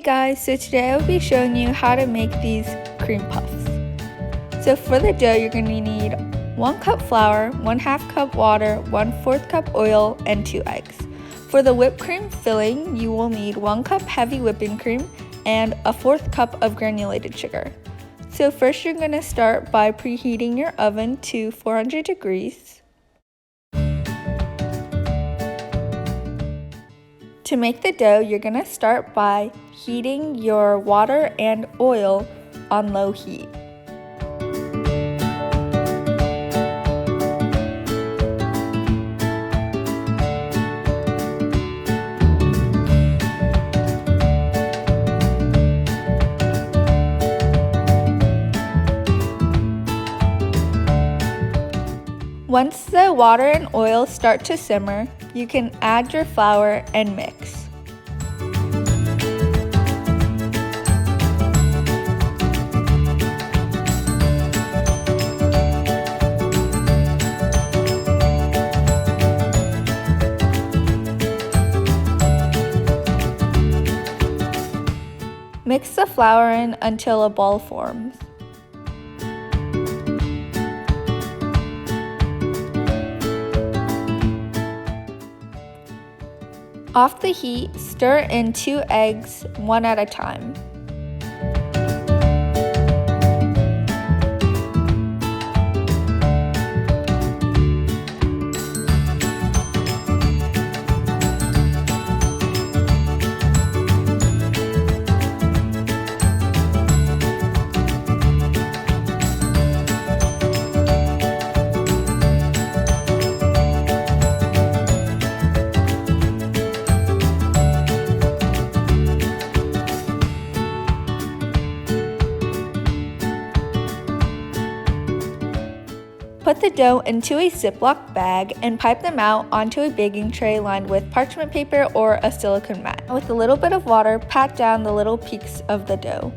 Hey guys, so today I will be showing you how to make these cream puffs. So for the dough, you're going to need 1 cup flour, 1/2 cup water, 1/4 cup oil, and 2 eggs. For the whipped cream filling, you will need 1 cup heavy whipping cream and 1/4 cup of granulated sugar. So first you're going to start by preheating your oven to 400 degrees. To make the dough, you're going to start by heating your water and oil on low heat. Once the water and oil start to simmer, you can add your flour and mix. Mix the flour in until a ball forms. Off the heat, stir in 2 eggs, one at a time. Put the dough into a Ziploc bag and pipe them out onto a baking tray lined with parchment paper or a silicone mat. With a little bit of water, pat down the little peaks of the dough.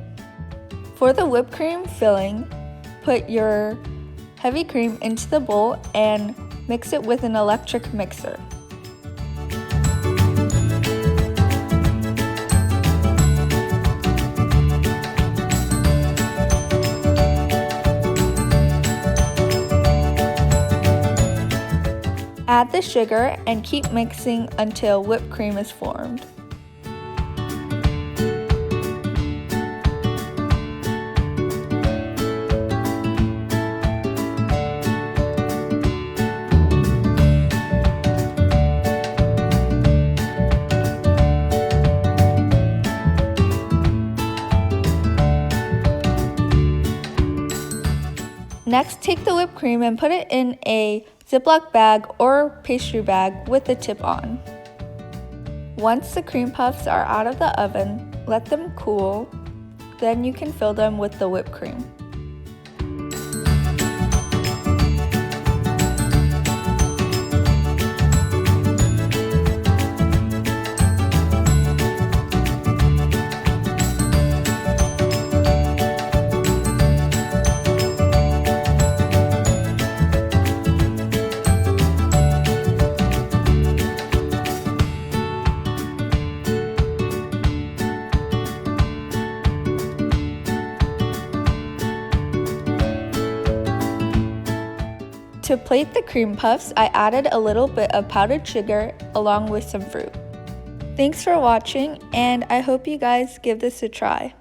For the whipped cream filling, put your heavy cream into the bowl and mix it with an electric mixer. Add the sugar and keep mixing until whipped cream is formed. Next, take the whipped cream and put it in a Ziploc bag or pastry bag with the tip on. Once the cream puffs are out of the oven, let them cool, then you can fill them with the whipped cream. To plate the cream puffs, I added a little bit of powdered sugar along with some fruit. Thanks for watching, and I hope you guys give this a try.